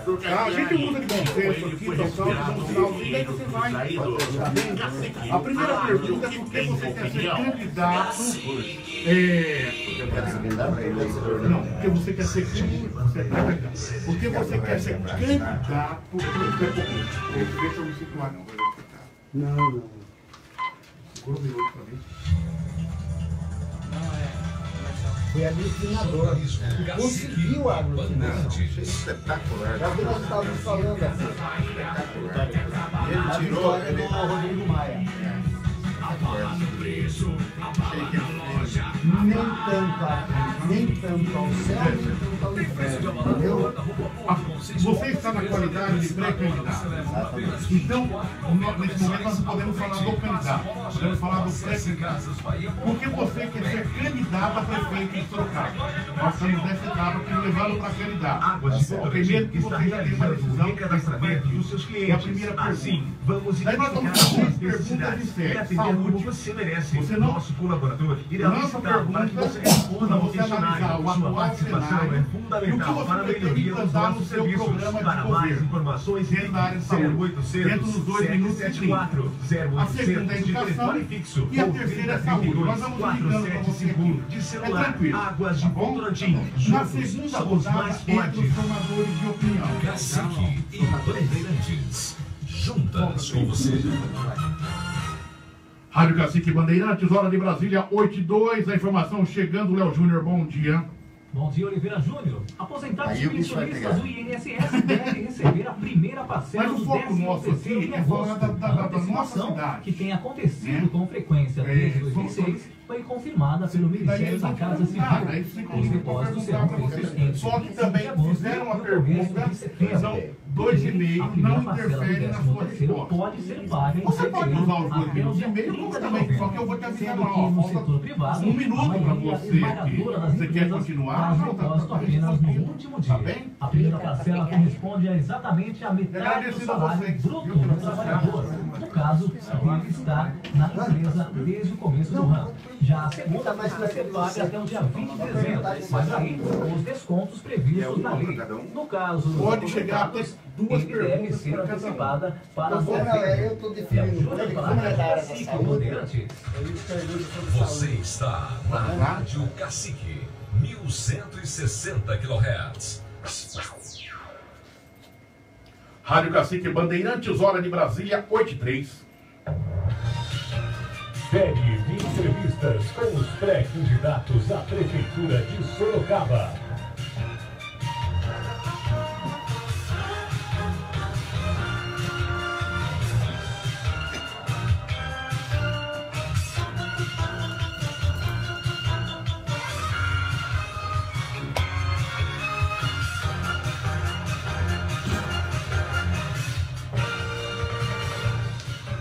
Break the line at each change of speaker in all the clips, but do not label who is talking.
A gente usa de bom senso aqui, total, de um sinalzinho, aí você vai. Tá bem? A primeira pergunta é por que você quer ser candidato. Não, porque você quer ser candidato. Porque você quer ser candidato. Deixa eu me situar, não. Não. Segura um minuto pra mim.
Foi aglutinador. E conseguiu a aglutinação.
Espetacular.
É o que nós estávamos falando aqui.
Espetacular.
A vitória do Rodrigo Maia. Nem tanto ao céu, nem tanto ao inferno. Entendeu?
Você está na qualidade de pré-candidato. Então, nesse momento nós não podemos falar do candidato, podemos falar do pré-candidato. Porque você quer ser candidato a prefeito de Sorocaba. Nós estamos nessa etapa que levando para candidato. Primeiro que você já tem uma decisão dos seus clientes. É a primeira pergunta. Daí nós vamos fazer perguntas de série. Saúde.
Você merece.
Você não...
Nosso colaborador irá licitar para que você responda ao questionário. Sua participação é fundamental para a melhoria dos nossos serviços. Para mais informações, ligue 0800 774 0800 de telefone fixo
e a terceira é saúde. Nós vamos ligando para você aqui.
De celular, Águas de Votorantim.
Na segunda rodada, entre os formadores de opinião.
Cacique e Bandeirantes. Juntas com você.
Rádio Cacique Bandeirantes, hora de Brasília, 8h02. A informação chegando, Léo Júnior, bom dia.
Bom dia, Oliveira Júnior. Aposentados e pensionistas do INSS devem receber a primeira parcela do 13º
é falar da nossa
situação
cidade.
que tem acontecido com frequência desde 2006 foi confirmada pelo Ministério da Casa Civil. Os depósitos serão feitos entre
Só que também fizeram uma pergunta, são 2,5, não interfere na sua resposta.
Pode ser paga em
Você pode usar os 2 minutos e meio, como também, só que eu vou te avisar lá, falta 1 minuto para você aqui. Você quer continuar?
Faz depósito apenas no último dia. A primeira parcela corresponde a exatamente a metade do salário bruto do trabalhador. No caso, ele está na empresa desde o começo do ano. Já a segunda vai ser paga até o dia 20 de dezembro, mas aí os descontos previstos na lei. No caso dos
pode chegar até 2
ele deve ser antecipada para as
Eu estou definindo.
Você está na Rádio Cacique, 1160 kHz.
Rádio Cacique Bandeirantes, hora de Brasília, 8h03.
Série de entrevistas com os pré-candidatos à Prefeitura de Sorocaba.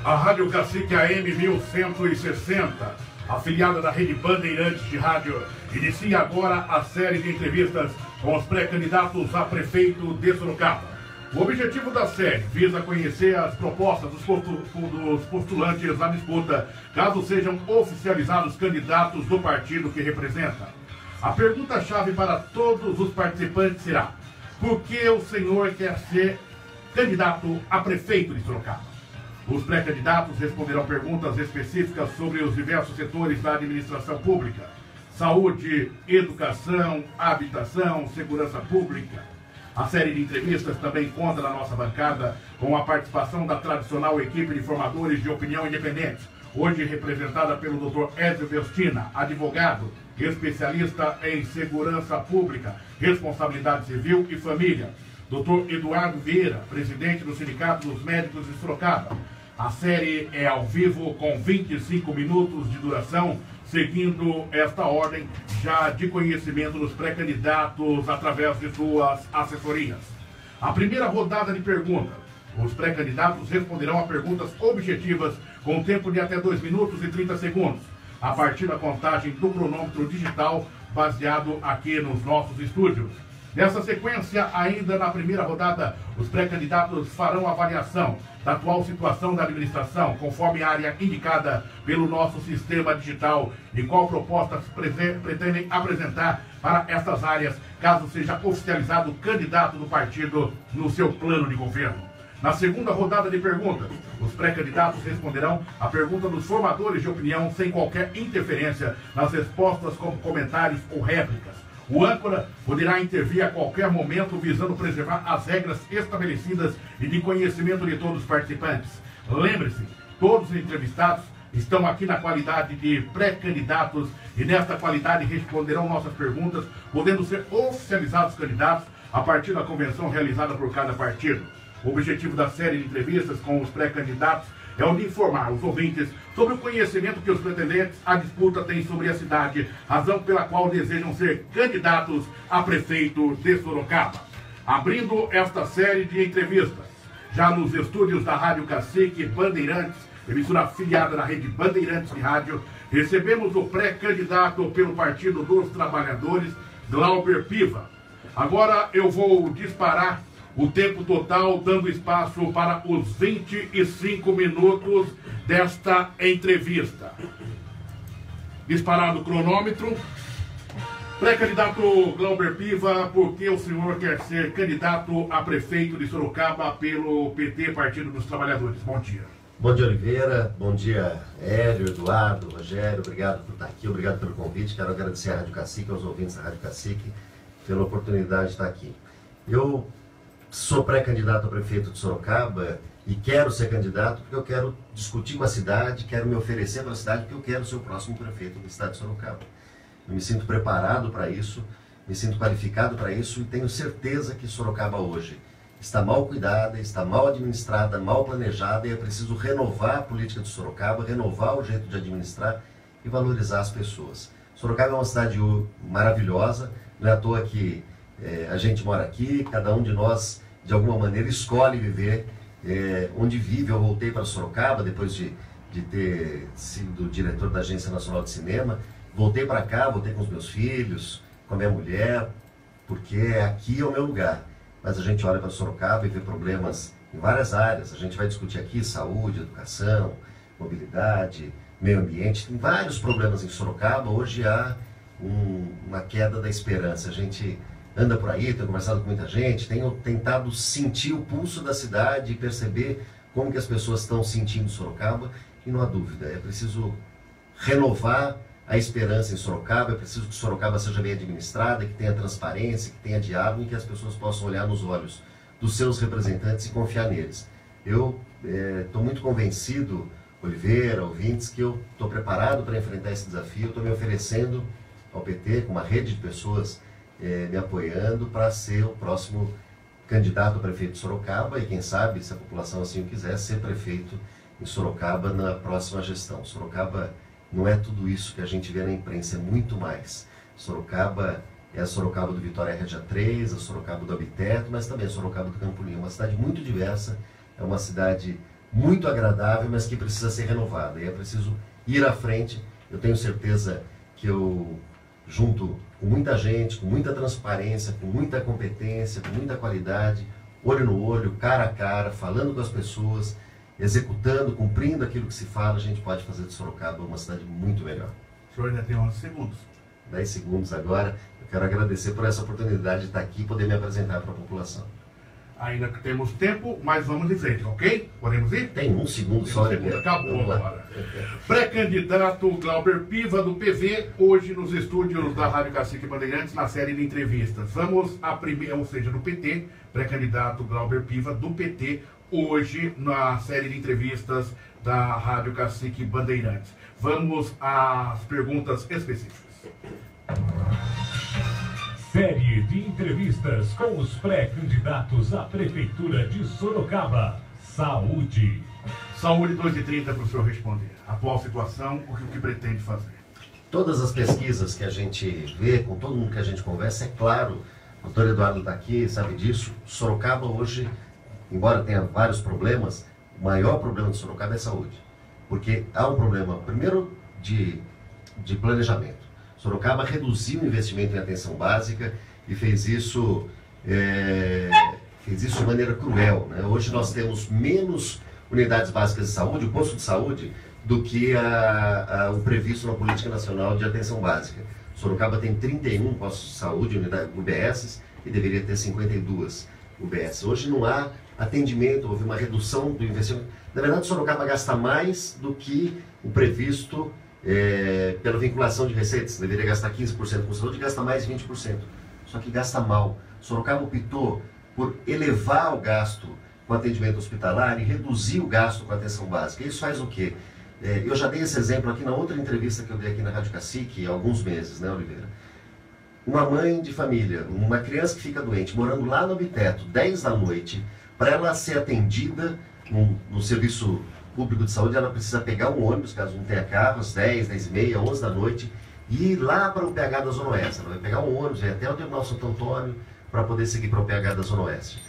A Rádio Cacique AM 1160, afiliada da Rede Bandeirantes de Rádio, inicia agora a série de entrevistas com os pré-candidatos a prefeito de Sorocaba. O objetivo da série visa conhecer as propostas dos postulantes à disputa, caso sejam oficializados candidatos do partido que representa. A pergunta-chave para todos os participantes será: por que o senhor quer ser candidato a prefeito de Sorocaba? Os pré-candidatos responderão perguntas específicas sobre os diversos setores da administração pública: saúde, educação, habitação, segurança pública. A série de entrevistas também conta na nossa bancada com a participação da tradicional equipe de formadores de opinião independentes, hoje representada pelo Dr. Ézio Vestina, advogado, especialista em segurança pública, responsabilidade civil e família. Dr. Eduardo Vieira, presidente do Sindicato dos Médicos de Sorocaba. A série é ao vivo com 25 minutos de duração, seguindo esta ordem já de conhecimento dos pré-candidatos através de suas assessorias. A primeira rodada de perguntas. Os pré-candidatos responderão a perguntas objetivas com tempo de até 2 minutos e 30 segundos, a partir da contagem do cronômetro digital baseado aqui nos nossos estúdios. Nessa sequência, ainda na primeira rodada, os pré-candidatos farão avaliação da atual situação da administração, conforme a área indicada pelo nosso sistema digital, e qual proposta pretendem apresentar para essas áreas, caso seja oficializado candidato do partido no seu plano de governo. Na segunda rodada de perguntas, os pré-candidatos responderão a pergunta dos formadores de opinião sem qualquer interferência nas respostas como comentários ou réplicas. O âncora poderá intervir a qualquer momento visando preservar as regras estabelecidas e de conhecimento de todos os participantes. Lembre-se, todos os entrevistados estão aqui na qualidade de pré-candidatos e nesta qualidade responderão nossas perguntas, podendo ser oficializados candidatos a partir da convenção realizada por cada partido. O objetivo da série de entrevistas com os pré-candidatos é o de informar os ouvintes sobre o conhecimento que os pretendentes à disputa têm sobre a cidade, razão pela qual desejam ser candidatos a prefeito de Sorocaba. Abrindo esta série de entrevistas, já nos estúdios da Rádio Cacique Bandeirantes, emissora afiliada da Rede Bandeirantes de Rádio, recebemos o pré-candidato pelo Partido dos Trabalhadores, Glauber Piva. Agora eu vou disparar o tempo total, dando espaço para os 25 minutos desta entrevista. Disparado o cronômetro. Pré-candidato Glauber Piva, por que o senhor quer ser candidato a prefeito de Sorocaba pelo PT, Partido dos Trabalhadores? Bom dia.
Bom dia, Oliveira. Bom dia, Hélio, Eduardo, Rogério. Obrigado por estar aqui, obrigado pelo convite. Quero agradecer à Rádio Cacique, aos ouvintes da Rádio Cacique, pela oportunidade de estar aqui. Eu sou pré-candidato a prefeito de Sorocaba e quero ser candidato porque eu quero discutir com a cidade, quero me oferecer para a cidade porque eu quero ser o próximo prefeito do estado de Sorocaba. Eu me sinto preparado para isso, me sinto qualificado para isso e tenho certeza que Sorocaba hoje está mal cuidada, está mal administrada, mal planejada e é preciso renovar a política de Sorocaba, renovar o jeito de administrar e valorizar as pessoas. Sorocaba é uma cidade maravilhosa, não é à toa que a gente mora aqui, cada um de nós de alguma maneira escolhe viver onde vive. Eu voltei para Sorocaba depois de ter sido diretor da Agência Nacional de Cinema, voltei para cá, voltei com os meus filhos, com a minha mulher, porque aqui é o meu lugar. Mas a gente olha para Sorocaba e vê problemas em várias áreas. A gente vai discutir aqui saúde, educação, mobilidade, meio ambiente. Tem vários problemas em Sorocaba. Hoje há uma queda da esperança. A gente anda por aí, tenho conversado com muita gente, tenho tentado sentir o pulso da cidade e perceber como que as pessoas estão sentindo Sorocaba. E não há dúvida, é preciso renovar a esperança em Sorocaba, é preciso que Sorocaba seja bem administrada, que tenha transparência, que tenha diálogo e que as pessoas possam olhar nos olhos dos seus representantes e confiar neles. Eu estou muito convencido, Oliveira, ouvintes, que eu estou preparado para enfrentar esse desafio, estou me oferecendo ao PT com uma rede de pessoas me apoiando para ser o próximo candidato a prefeito de Sorocaba e quem sabe, se a população assim o quiser, ser prefeito em Sorocaba na próxima gestão. Sorocaba não é tudo isso que a gente vê na imprensa, é muito mais. Sorocaba é a Sorocaba do Vitória Regia 3, a Sorocaba do Abiteto, mas também a Sorocaba do Campolim. Uma cidade muito diversa, é uma cidade muito agradável, mas que precisa ser renovada. E é preciso ir à frente. Eu tenho certeza que eu, junto com muita gente, com muita transparência, com muita competência, com muita qualidade, olho no olho, cara a cara, falando com as pessoas, executando, cumprindo aquilo que se fala, a gente pode fazer de Sorocaba uma cidade muito melhor.
O senhor ainda tem 11 segundos.
10 segundos agora. Eu quero agradecer por essa oportunidade de estar aqui e poder me apresentar para a população.
Ainda temos tempo, mas vamos em frente, ok? Podemos ir?
Tem um segundo só.
Acabou agora. Pré-candidato Glauber Piva, do PV, hoje nos estúdios da Rádio Cacique Bandeirantes, na série de entrevistas. Vamos à primeira, ou seja, do PT, pré-candidato Glauber Piva, do PT, hoje na série de entrevistas da Rádio Cacique Bandeirantes. Vamos às perguntas específicas.
Série de entrevistas com os pré-candidatos à Prefeitura de Sorocaba. Saúde.
Saúde 2h30 para o senhor responder. Atual situação, o que pretende fazer?
Todas as pesquisas que a gente vê, com todo mundo que a gente conversa, é claro, o doutor Eduardo está aqui, sabe disso, Sorocaba hoje, embora tenha vários problemas, o maior problema de Sorocaba é saúde. Porque há um problema, primeiro, de planejamento. Sorocaba reduziu o investimento em atenção básica e fez isso de maneira cruel, né? Hoje nós temos menos unidades básicas de saúde, o posto de saúde, do que o previsto na Política Nacional de Atenção Básica. Sorocaba tem 31 postos de saúde, UBSs, e deveria ter 52 UBS. Hoje não há atendimento, houve uma redução do investimento. Na verdade, Sorocaba gasta mais do que o previsto pela vinculação de receitas. Deveria gastar 15% com saúde e gasta mais 20%. Só que gasta mal. Sorocaba optou por elevar o gasto com atendimento hospitalar e reduzir o gasto com atenção básica. Isso faz o quê? Eu já dei esse exemplo aqui na outra entrevista que eu dei aqui na Rádio Cacique há alguns meses, né, Oliveira? Uma mãe de família, uma criança que fica doente, morando lá no Obiteto, 10 da noite, para ela ser atendida no serviço público de saúde, ela precisa pegar um ônibus, caso não tenha carro, às 10, 10 e meia, 11 da noite, e ir lá para o PH da Zona Oeste. Ela vai pegar um ônibus, vai até o Terminal Santo Antônio, para poder seguir para o PH da Zona Oeste.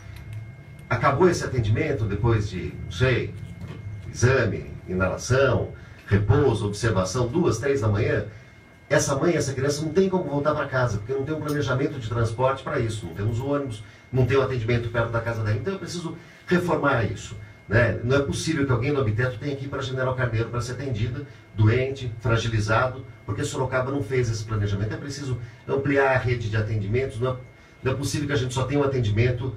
Acabou esse atendimento depois de, não sei, exame, inalação, repouso, observação, 2, 3 da manhã, essa mãe, essa criança não tem como voltar para casa, porque não tem um planejamento de transporte para isso, não temos ônibus, não tem o atendimento perto da casa dela, então eu preciso reformar isso. Né? Não é possível que alguém do Obiteto tenha que ir para General Carneiro para ser atendida, doente, fragilizado, porque Sorocaba não fez esse planejamento. É preciso ampliar a rede de atendimentos, não é possível que a gente só tenha um atendimento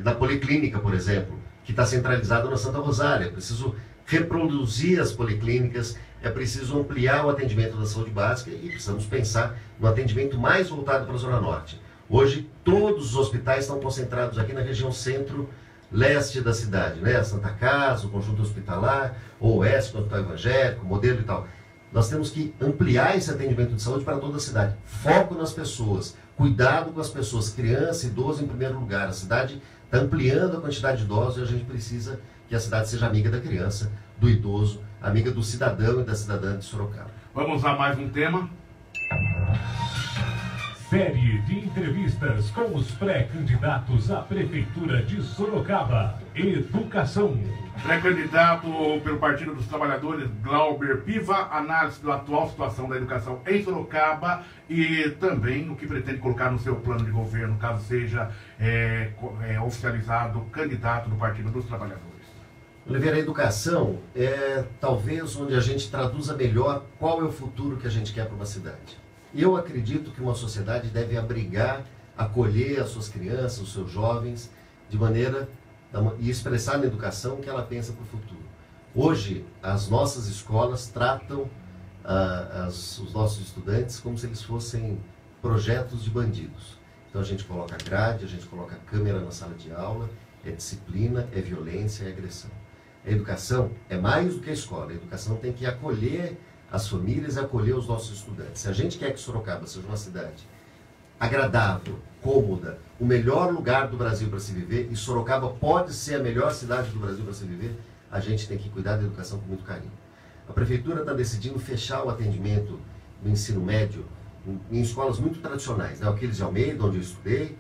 da Policlínica, por exemplo, que está centralizado na Santa Rosália. É preciso reproduzir as policlínicas, é preciso ampliar o atendimento da saúde básica e precisamos pensar no atendimento mais voltado para a Zona Norte. Hoje, todos os hospitais estão concentrados aqui na região centro-leste da cidade, né? A Santa Casa, o Conjunto Hospitalar, o Oeste, o Hospital Evangélico, o Modelo e tal. Nós temos que ampliar esse atendimento de saúde para toda a cidade. Foco nas pessoas, cuidado com as pessoas, criança, idoso em primeiro lugar. A cidade está ampliando a quantidade de idosos e a gente precisa que a cidade seja amiga da criança, do idoso, amiga do cidadão e da cidadã de Sorocaba.
Vamos a mais um tema.
Série de entrevistas com os pré-candidatos à Prefeitura de Sorocaba. Educação.
Pré-candidato pelo Partido dos Trabalhadores, Glauber Piva, análise da atual situação da educação em Sorocaba e também o que pretende colocar no seu plano de governo, caso seja oficializado candidato do Partido dos Trabalhadores.
Oliveira, a educação é talvez onde a gente traduza melhor qual é o futuro que a gente quer para uma cidade. Eu acredito que uma sociedade deve abrigar, acolher as suas crianças, os seus jovens, de maneira e expressar na educação o que ela pensa para o futuro. Hoje, as nossas escolas tratam os nossos estudantes como se eles fossem projetos de bandidos. Então a gente coloca grade, a gente coloca câmera na sala de aula, é disciplina, é violência, é agressão. A educação é mais do que a escola. A educação tem que acolher as famílias e acolher os nossos estudantes. Se a gente quer que Sorocaba seja uma cidade agradável, cômoda, o melhor lugar do Brasil para se viver, e Sorocaba pode ser a melhor cidade do Brasil para se viver, a gente tem que cuidar da educação com muito carinho. A Prefeitura está decidindo fechar o atendimento no ensino médio em escolas muito tradicionais, né? O Aquiles de Almeida, onde eu estudei,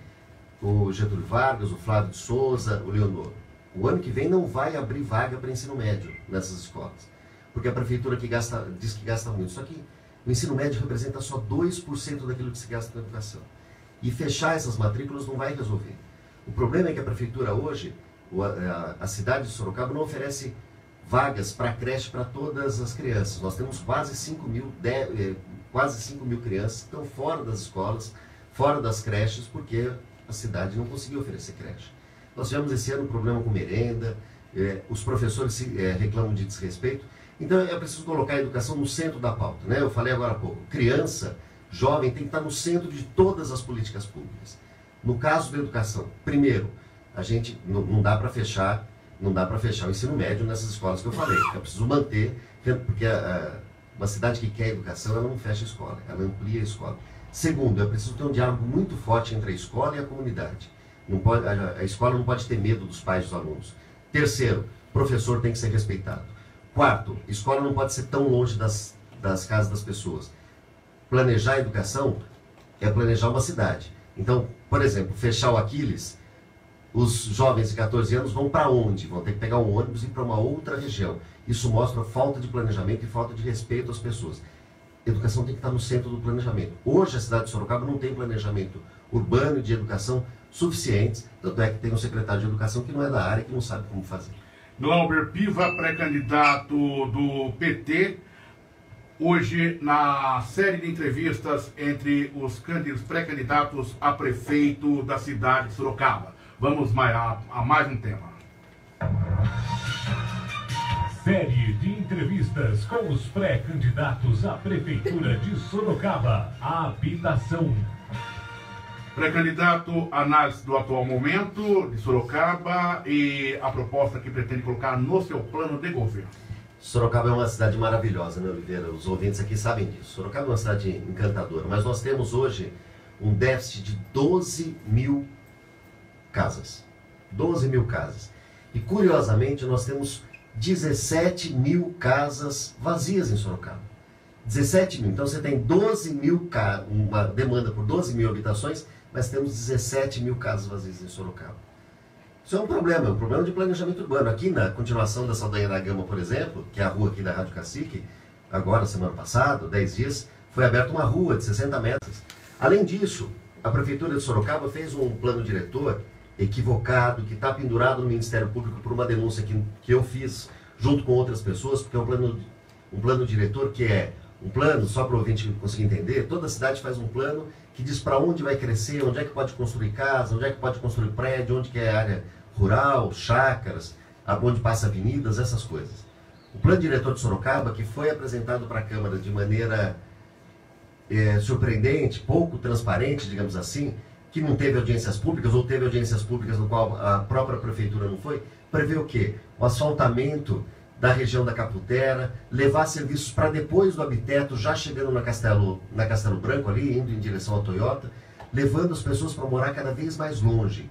o Getúlio Vargas, o Flávio de Souza, o Leonor. O ano que vem não vai abrir vaga para ensino médio nessas escolas, porque a Prefeitura diz que gasta muito. Só que o ensino médio representa só 2% daquilo que se gasta na educação. E fechar essas matrículas não vai resolver. O problema é que a Prefeitura hoje, a cidade de Sorocaba, não oferece vagas para creche para todas as crianças. Nós temos quase 5 mil crianças que estão fora das escolas, fora das creches, porque a cidade não conseguiu oferecer creche. Nós tivemos esse ano um problema com merenda, os professores reclamam de desrespeito. Então é preciso colocar a educação no centro da pauta, né? Eu falei agora há pouco, criança, jovem, tem que estar no centro de todas as políticas públicas. No caso da educação, primeiro, a gente não dá para fechar o ensino médio nessas escolas que eu falei. É preciso manter, porque uma cidade que quer educação, ela não fecha a escola, ela amplia a escola. Segundo, é preciso ter um diálogo muito forte entre a escola e a comunidade. A escola não pode ter medo dos pais e dos alunos. Terceiro, professor tem que ser respeitado. Quarto, escola não pode ser tão longe das casas das pessoas. Planejar a educação é planejar uma cidade. Então, por exemplo, fechar o Aquiles, os jovens de 14 anos vão para onde? Vão ter que pegar um ônibus e ir para uma outra região. Isso mostra falta de planejamento e falta de respeito às pessoas. A educação tem que estar no centro do planejamento. Hoje a cidade de Sorocaba não tem planejamento urbano e de educação suficientes, tanto é que tem um secretário de educação que não é da área e que não sabe como fazer.
Glauber Piva, pré-candidato do PT hoje na série de entrevistas entre os pré-candidatos a prefeito da cidade de Sorocaba. Vamos a mais um tema.
Série de entrevistas com os pré-candidatos à prefeitura de Sorocaba. A habitação.
Pré-candidato, análise do atual momento de Sorocaba e a proposta que pretende colocar no seu plano de governo.
Sorocaba é uma cidade maravilhosa, né, Oliveira? Os ouvintes aqui sabem disso. Sorocaba é uma cidade encantadora, mas nós temos hoje um déficit de 12 mil casas. 12 mil casas. E, curiosamente, nós temos 17 mil casas vazias em Sorocaba. 17 mil. Então, você tem 12 mil, uma demanda por 12 mil habitações, mas temos 17 mil casas vazias em Sorocaba. Isso é um problema de planejamento urbano. Aqui na continuação da Saldanha da Gama, por exemplo, que é a rua aqui da Rádio Cacique, agora, semana passada, 10 dias, foi aberta uma rua de 60 metros. Além disso, a Prefeitura de Sorocaba fez um plano diretor equivocado, que está pendurado no Ministério Público por uma denúncia que eu fiz junto com outras pessoas, porque é um plano diretor que é um plano, só para o ouvinte conseguir entender, toda cidade faz um plano que diz para onde vai crescer, onde é que pode construir casa, onde é que pode construir prédio, onde que é área rural, chácaras, onde passa avenidas, essas coisas. O plano diretor de Sorocaba, que foi apresentado para a Câmara de maneira surpreendente, pouco transparente, digamos assim, que não teve audiências públicas, ou teve audiências públicas no qual a própria Prefeitura não foi, prevê o quê? O asfaltamento da região da Caputera, levar serviços para depois do Habiteto, já chegando na Castelo Branco ali, indo em direção à Toyota, levando as pessoas para morar cada vez mais longe.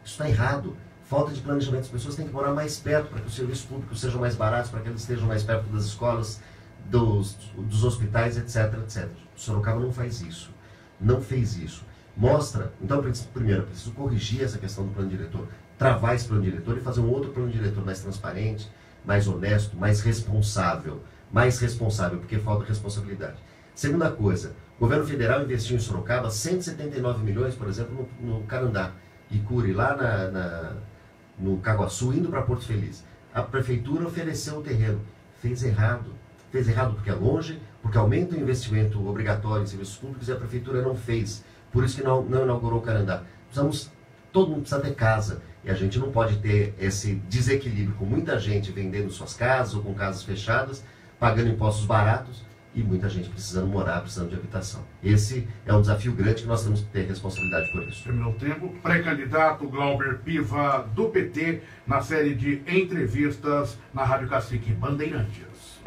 Isso está errado. Falta de planejamento. As pessoas têm que morar mais perto para que os serviços públicos sejam mais baratos, para que eles estejam mais perto das escolas, dos hospitais, etc, etc. O Sorocaba não faz isso. Não fez isso. Mostra, então, primeiro, eu preciso corrigir essa questão do plano diretor, travar esse plano diretor e fazer um outro plano diretor mais transparente, mais honesto, mais responsável, porque falta responsabilidade. Segunda coisa, o governo federal investiu em Sorocaba 179 milhões, por exemplo, no Carandá, Icuri, lá no Caguaçu, indo para Porto Feliz. A prefeitura ofereceu o terreno, fez errado porque é longe, porque aumenta o investimento obrigatório em serviços públicos e a prefeitura não fez, por isso que não inaugurou o Carandá. Todo mundo precisa ter casa. E a gente não pode ter esse desequilíbrio com muita gente vendendo suas casas ou com casas fechadas, pagando impostos baratos e muita gente precisando morar, precisando de habitação. Esse é um desafio grande que nós temos que ter responsabilidade por isso.
Terminou o tempo. Pré-candidato Glauber Piva, do PT, na série de entrevistas na Rádio Cacique Bandeirantes.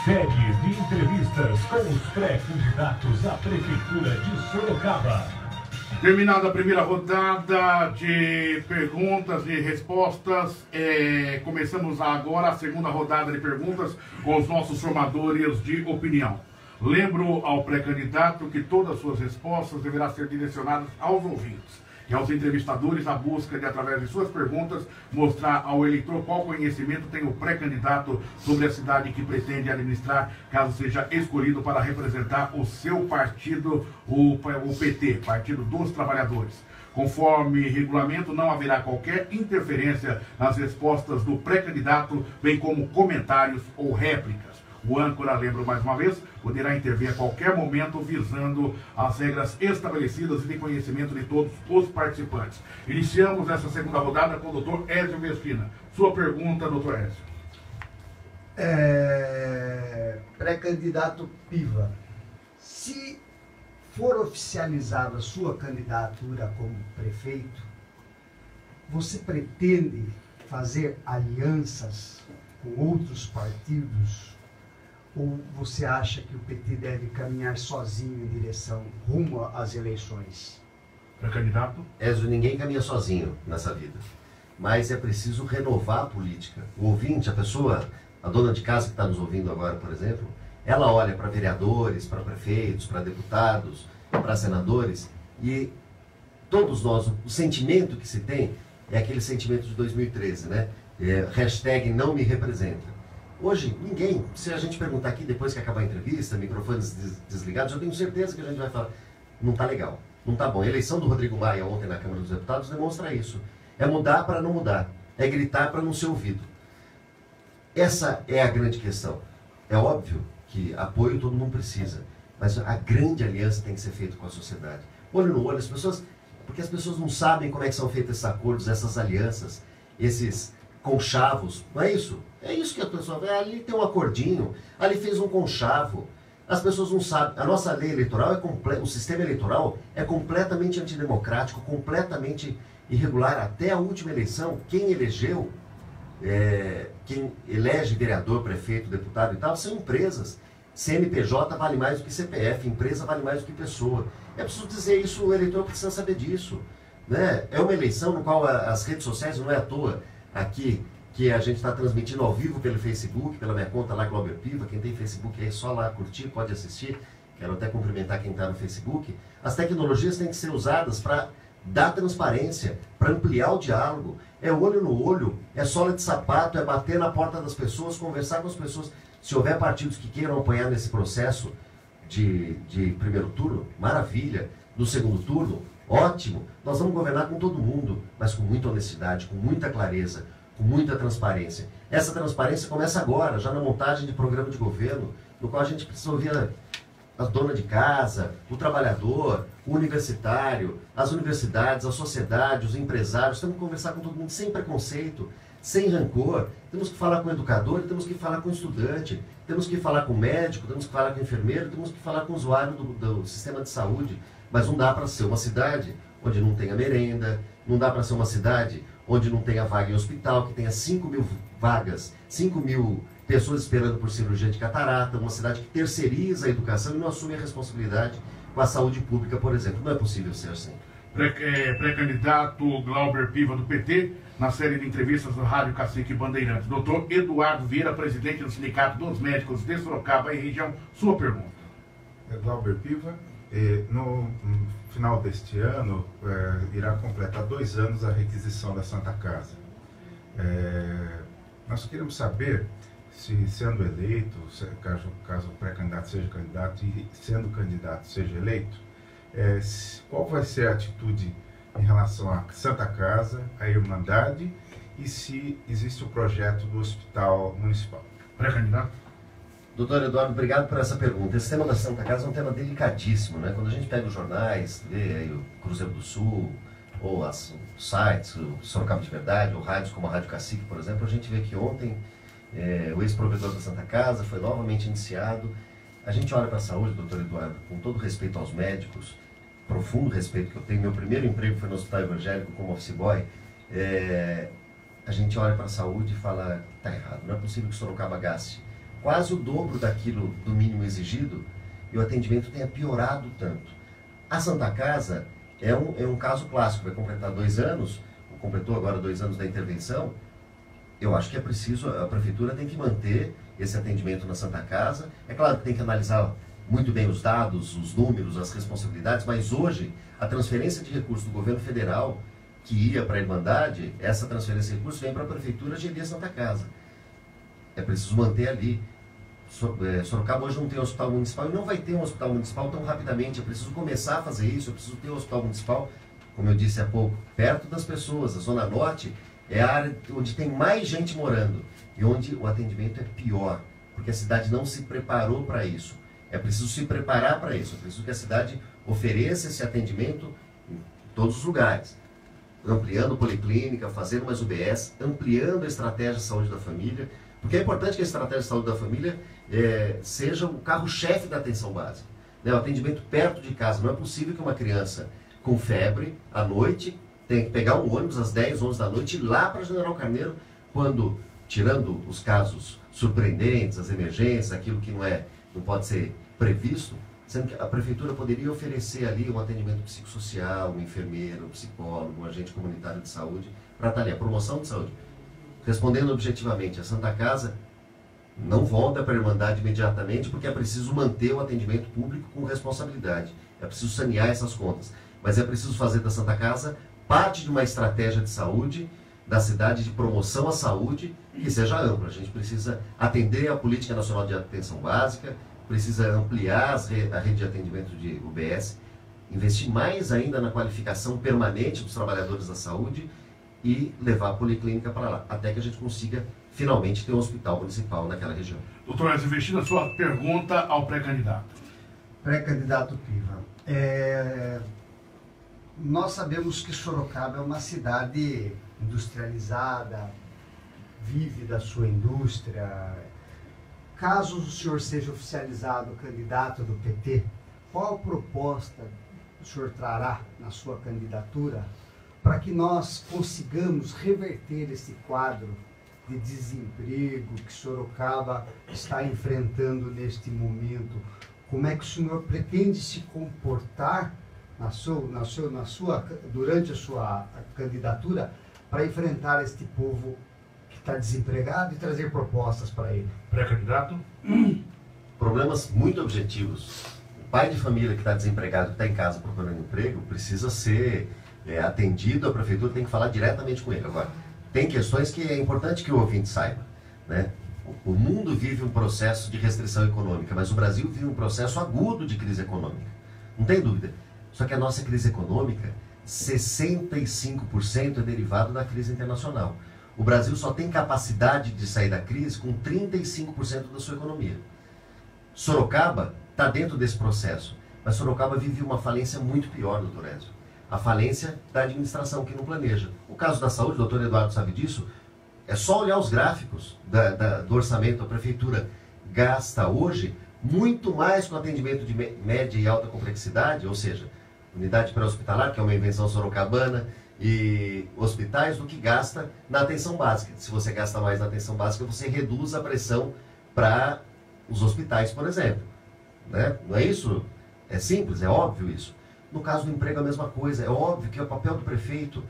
Série de entrevistas com os pré-candidatos à Prefeitura de Sorocaba.
Terminada a primeira rodada de perguntas e respostas, começamos agora a segunda rodada de perguntas com os nossos formadores de opinião. Lembro ao pré-candidato que todas as suas respostas deverão ser direcionadas aos ouvintes e aos entrevistadores a busca de, através de suas perguntas, mostrar ao eleitor qual conhecimento tem o pré-candidato sobre a cidade que pretende administrar, caso seja escolhido para representar o seu partido, o PT, Partido dos Trabalhadores. Conforme regulamento, não haverá qualquer interferência nas respostas do pré-candidato, bem como comentários ou réplicas. O âncora, lembro mais uma vez, poderá intervir a qualquer momento visando as regras estabelecidas e de conhecimento de todos os participantes. Iniciamos essa segunda rodada com o doutor Ézio Mesquina. Sua pergunta, doutor Ézio.
Pré-candidato Piva, se for oficializada a sua candidatura como prefeito, você pretende fazer alianças com outros partidos? Ou você acha que o PT deve caminhar sozinho em direção rumo às eleições?
Pré-candidato?
Ézio, ninguém caminha sozinho nessa vida. Mas é preciso renovar a política. O ouvinte, a pessoa, a dona de casa que está nos ouvindo agora, por exemplo, ela olha para vereadores, para prefeitos, para deputados, para senadores, e todos nós, o sentimento que se tem é aquele sentimento de 2013, né? Hashtag não me representa. Hoje, ninguém, se a gente perguntar aqui depois que acabar a entrevista, microfones desligados, eu tenho certeza que a gente vai falar, não está legal, não está bom. A eleição do Rodrigo Maia ontem na Câmara dos Deputados demonstra isso. É mudar para não mudar, é gritar para não ser ouvido. Essa é a grande questão. É óbvio que apoio todo mundo precisa, mas a grande aliança tem que ser feita com a sociedade. Olho no olho, porque as pessoas não sabem como é que são feitos esses acordos, essas alianças, esses conchavos. Não é isso? É isso que a pessoa vê. Ali tem um acordinho, ali fez um conchavo. As pessoas não sabem. A nossa lei eleitoral, o sistema eleitoral é completamente antidemocrático, completamente irregular. Até a última eleição, quem elegeu, quem elege vereador, prefeito, deputado e tal, são empresas. CNPJ vale mais do que CPF, empresa vale mais do que pessoa. É preciso dizer isso, o eleitor precisa saber disso. Né? É uma eleição no qual as redes sociais, não é à toa aqui, que a gente está transmitindo ao vivo pelo Facebook, pela minha conta lá, Glauber Piva. Quem tem Facebook aí, só lá curtir, pode assistir. Quero até cumprimentar quem está no Facebook. As tecnologias têm que ser usadas para dar transparência, para ampliar o diálogo. É olho no olho, é sola de sapato, é bater na porta das pessoas, conversar com as pessoas. Se houver partidos que queiram apoiar nesse processo de primeiro turno, maravilha. No segundo turno, ótimo. Nós vamos governar com todo mundo, mas com muita honestidade, com muita clareza, com muita transparência. Essa transparência começa agora, já na montagem de programa de governo, no qual a gente precisa ouvir a dona de casa, o trabalhador, o universitário, as universidades, a sociedade, os empresários. Temos que conversar com todo mundo sem preconceito, sem rancor. Temos que falar com o educador, temos que falar com o estudante, temos que falar com o médico, temos que falar com o enfermeiro, temos que falar com o usuário do sistema de saúde. Mas não dá para ser uma cidade onde não tenha merenda, não dá para ser uma cidade onde não tenha vaga em hospital, que tenha 5.000 vagas, 5.000 pessoas esperando por cirurgia de catarata, uma cidade que terceiriza a educação e não assume a responsabilidade com a saúde pública, por exemplo. Não é possível ser assim.
Pré-candidato Glauber Piva, do PT, na série de entrevistas do Rádio Cacique Bandeirantes. Doutor Eduardo Vieira, presidente do Sindicato dos Médicos de Sorocaba e região, sua pergunta.
Glauber Piva, no final deste ano, irá completar 2 anos a requisição da Santa Casa. Nós queremos saber se, sendo eleito, caso o pré-candidato seja candidato e sendo candidato seja eleito, qual vai ser a atitude em relação à Santa Casa, à Irmandade, e se existe o projeto do Hospital Municipal.
Pré-candidato.
Doutor Eduardo, obrigado por essa pergunta. Esse tema da Santa Casa é um tema delicadíssimo, né? Quando a gente pega os jornais, vê aí o Cruzeiro do Sul, ou os sites, o Sorocaba de Verdade, ou rádios como a Rádio Cacique, por exemplo, a gente vê que ontem o ex-provedor da Santa Casa foi novamente indiciado. A gente olha para a saúde, doutor Eduardo, com todo respeito aos médicos, profundo respeito que eu tenho. Meu primeiro emprego foi no Hospital Evangélico como office boy. A gente olha para a saúde e fala, tá errado, não é possível que Sorocaba gaste quase o dobro daquilo do mínimo exigido e o atendimento tenha piorado tanto. A Santa Casa é um caso clássico, vai completar 2 anos, completou agora 2 anos da intervenção. Eu acho que é preciso, a Prefeitura tem que manter esse atendimento na Santa Casa. É claro que tem que analisar muito bem os dados, os números, as responsabilidades, mas hoje a transferência de recursos do governo federal que ia para a Irmandade, essa transferência de recursos vem para a Prefeitura gerir a Santa Casa. É preciso manter ali. Sorocaba hoje não tem um hospital municipal e não vai ter um hospital municipal tão rapidamente. É preciso começar a fazer isso, é preciso ter um hospital municipal, como eu disse há pouco, perto das pessoas. A Zona Norte é a área onde tem mais gente morando e onde o atendimento é pior, porque a cidade não se preparou para isso. É preciso se preparar para isso, é preciso que a cidade ofereça esse atendimento em todos os lugares, ampliando policlínica, fazendo mais UBS, ampliando a estratégia de saúde da família, porque é importante que a estratégia de saúde da família seja o carro-chefe da atenção básica. O atendimento perto de casa. Não é possível que uma criança com febre, à noite, tenha que pegar um ônibus às 10, 11 da noite e ir lá para General Carneiro, quando, tirando os casos surpreendentes, as emergências, aquilo que não pode ser previsto, sendo que a Prefeitura poderia oferecer ali um atendimento psicossocial, um enfermeiro, um psicólogo, um agente comunitário de saúde, para estar ali, a promoção de saúde. Respondendo objetivamente, a Santa Casa não volta para a Irmandade imediatamente, porque é preciso manter o atendimento público com responsabilidade. É preciso sanear essas contas. Mas é preciso fazer da Santa Casa parte de uma estratégia de saúde, da cidade, de promoção à saúde, que seja ampla. A gente precisa atender a Política Nacional de Atenção Básica, precisa ampliar a rede de atendimento de UBS, investir mais ainda na qualificação permanente dos trabalhadores da saúde e levar a policlínica para lá, até que a gente consiga finalmente ter um hospital municipal naquela região.
Doutor Ezio Vestida, sua pergunta ao pré-candidato.
Pré-candidato Piva, nós sabemos que Sorocaba é uma cidade industrializada, vive da sua indústria. Caso o senhor seja oficializado candidato do PT, qual proposta o senhor trará na sua candidatura para que nós consigamos reverter esse quadro de desemprego que Sorocaba está enfrentando neste momento? Como é que o senhor pretende se comportar durante a sua candidatura para enfrentar este povo que está desempregado e trazer propostas para ele?
Pré-candidato?
Problemas muito objetivos. O pai de família que está desempregado, que está em casa procurando emprego, precisa ser atendido, a prefeitura tem que falar diretamente com ele. Agora, tem questões que é importante que o ouvinte saiba, né? O mundo vive um processo de restrição econômica, mas o Brasil vive um processo agudo de crise econômica. Não tem dúvida. Só que a nossa crise econômica, 65% é derivado da crise internacional. O Brasil só tem capacidade de sair da crise com 35% da sua economia. Sorocaba está dentro desse processo, mas Sorocaba vive uma falência muito pior, doutor Ezio. A falência da administração que não planeja. O caso da saúde, o doutor Eduardo sabe disso, é só olhar os gráficos do orçamento. A prefeitura gasta hoje muito mais com atendimento de média e alta complexidade, ou seja, unidade pré-hospitalar, que é uma invenção sorocabana, e hospitais, do que gasta na atenção básica. Se você gasta mais na atenção básica, você reduz a pressão para os hospitais, por exemplo. Né? Não é isso? É simples, é óbvio isso. No caso do emprego, a mesma coisa. É óbvio que é o papel do prefeito.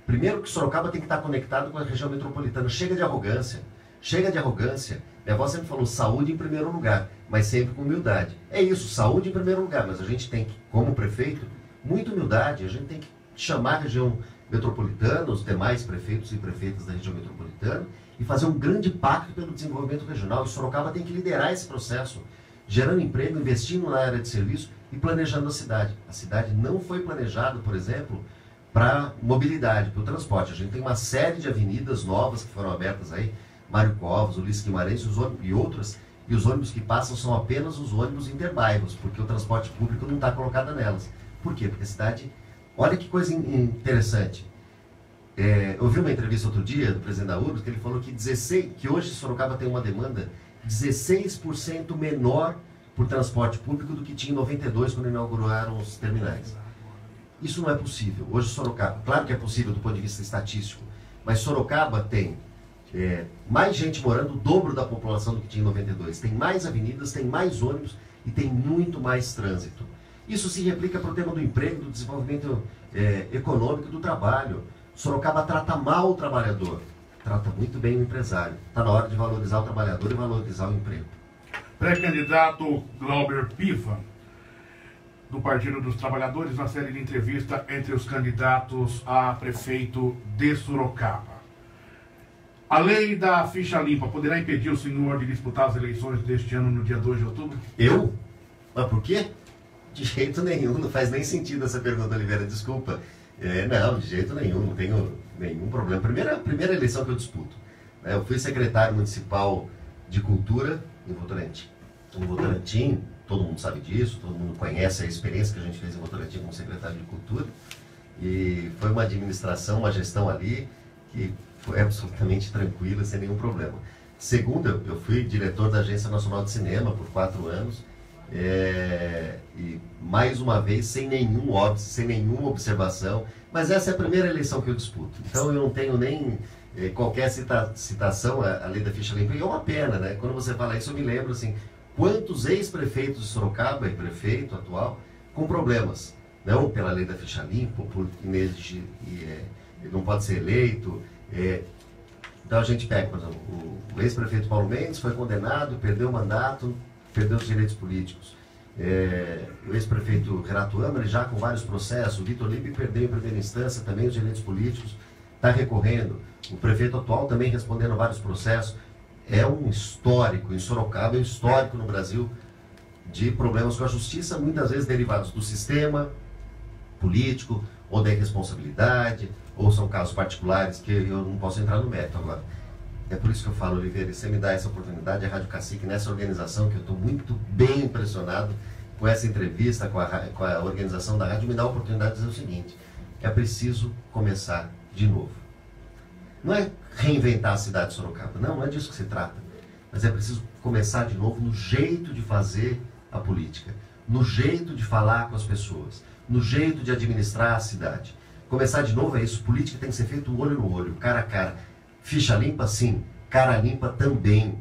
Primeiro que Sorocaba tem que estar conectado com a região metropolitana. Chega de arrogância. Chega de arrogância. Minha avó sempre falou saúde em primeiro lugar, mas sempre com humildade. É isso, saúde em primeiro lugar, mas a gente tem que, como prefeito, muita humildade. A gente tem que chamar a região metropolitana, os demais prefeitos e prefeitas da região metropolitana, e fazer um grande pacto pelo desenvolvimento regional. E Sorocaba tem que liderar esse processo, gerando emprego, investindo na área de serviço e planejando a cidade. A cidade não foi planejada, por exemplo, para mobilidade, para o transporte. A gente tem uma série de avenidas novas que foram abertas aí, Mário Covas, Ulisses Guimarães e outras, e os ônibus que passam são apenas os ônibus interbairros, porque o transporte público não está colocado nelas. Por quê? Porque a cidade... Olha que coisa interessante. Eu vi uma entrevista outro dia do presidente da URBS, que ele falou que hoje Sorocaba tem uma demanda 16% menor por transporte público do que tinha em 92, quando inauguraram os terminais. Isso não é possível. Hoje Sorocaba, claro que é possível do ponto de vista estatístico, mas Sorocaba tem mais gente morando, o dobro da população do que tinha em 92. Tem mais avenidas, tem mais ônibus e tem muito mais trânsito. Isso se replica para o tema do emprego, do desenvolvimento econômico, do trabalho. Sorocaba trata mal o trabalhador, trata muito bem o empresário. Está na hora de valorizar o trabalhador e valorizar o emprego.
Pré-candidato Glauber Piva, do Partido dos Trabalhadores, na série de entrevista entre os candidatos a prefeito de Sorocaba. A lei da ficha limpa poderá impedir o senhor de disputar as eleições deste ano no dia 2 de outubro?
Eu? Mas por quê? De jeito nenhum, não faz nem sentido essa pergunta, Oliveira, desculpa. Não, de jeito nenhum, não tenho nenhum problema. Primeira eleição que eu disputo. Eu fui secretário municipal de cultura em Votorantim, todo mundo sabe disso, todo mundo conhece a experiência que a gente fez em Votorantim como secretário de cultura. E foi uma administração, uma gestão ali que foi absolutamente tranquila, sem nenhum problema. Segunda, eu fui diretor da Agência Nacional de Cinema por 4 anos. E mais uma vez sem nenhum óbice, sem nenhuma observação, mas essa é a primeira eleição que eu disputo, então eu não tenho nem qualquer citação à lei da ficha limpa. E é uma pena, né? Quando você fala isso eu me lembro assim, quantos ex-prefeitos de Sorocaba e prefeito atual com problemas, não pela lei da ficha limpa, porque ele não pode ser eleito. Então a gente pega, por exemplo, o ex-prefeito Paulo Mendes foi condenado, perdeu o mandato, perdeu os direitos políticos. O ex-prefeito Renato Amari, já com vários processos, o Vitor Lippe perdeu em primeira instância também os direitos políticos, está recorrendo. O prefeito atual também respondendo a vários processos. É um histórico, em Sorocaba, é um histórico no Brasil de problemas com a justiça, muitas vezes derivados do sistema político, ou da irresponsabilidade, ou são casos particulares que eu não posso entrar no mérito agora. É por isso que eu falo, Oliveira, você me dá essa oportunidade, a Rádio Cacique, nessa organização, que eu estou muito bem impressionado com essa entrevista, com a organização da rádio, me dá a oportunidade de dizer o seguinte: é preciso começar de novo. Não é reinventar a cidade de Sorocaba, não é disso que se trata, mas é preciso começar de novo no jeito de fazer a política, no jeito de falar com as pessoas, no jeito de administrar a cidade. Começar de novo é isso, política tem que ser feito olho no olho, cara a cara. Ficha limpa, sim. Cara limpa também.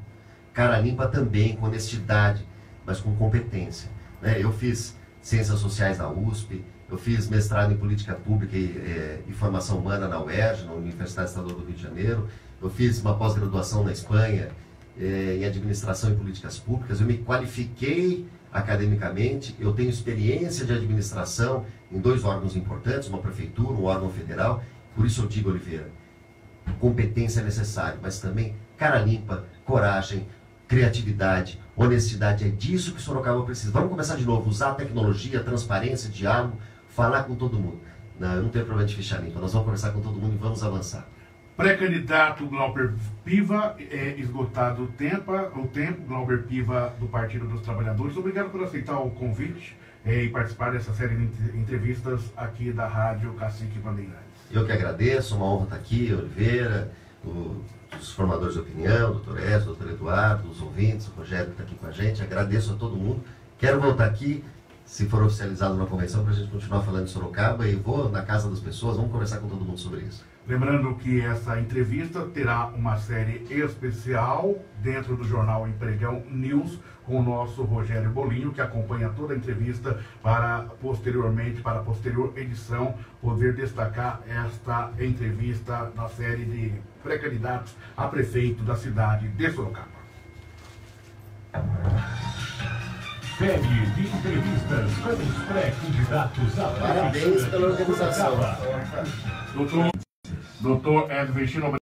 Cara limpa também, com honestidade, mas com competência. Né? Eu fiz Ciências Sociais na USP, eu fiz mestrado em Política Pública e Formação Humana na UERJ, na Universidade Estadual do Rio de Janeiro. Eu fiz uma pós-graduação na Espanha em Administração e Políticas Públicas. Eu me qualifiquei academicamente, eu tenho experiência de administração em 2 órgãos importantes, uma prefeitura, um órgão federal. Por isso eu digo, Oliveira, competência é necessária, mas também cara limpa, coragem, criatividade, honestidade. É disso que Sorocaba precisa. Vamos começar de novo, usar a tecnologia, transparência, diálogo, falar com todo mundo. Não, eu não tenho problema de ficha limpa, nós vamos conversar com todo mundo e vamos avançar.
Pré-candidato Glauber Piva, esgotado o tempo, Glauber Piva do Partido dos Trabalhadores. Obrigado por aceitar o convite e participar dessa série de entrevistas aqui da Rádio Cacique Bandeirantes.
Eu que agradeço, uma honra estar aqui, Oliveira, os formadores de opinião, o doutor Edson, o doutor Eduardo, os ouvintes, o Rogério que está aqui com a gente. Agradeço a todo mundo. Quero voltar aqui, se for oficializado na convenção, para a gente continuar falando de Sorocaba, e vou na casa das pessoas, vamos conversar com todo mundo sobre isso.
Lembrando que essa entrevista terá uma série especial dentro do jornal Empregão News, com o nosso Rogério Bolinho, que acompanha toda a entrevista para a posterior edição, poder destacar esta entrevista na série de pré-candidatos a prefeito da cidade de Sorocaba.
Série de entrevistas com os pré-candidatos a prefeito.
Parabéns pela organização.
Doutor Edson Vestino,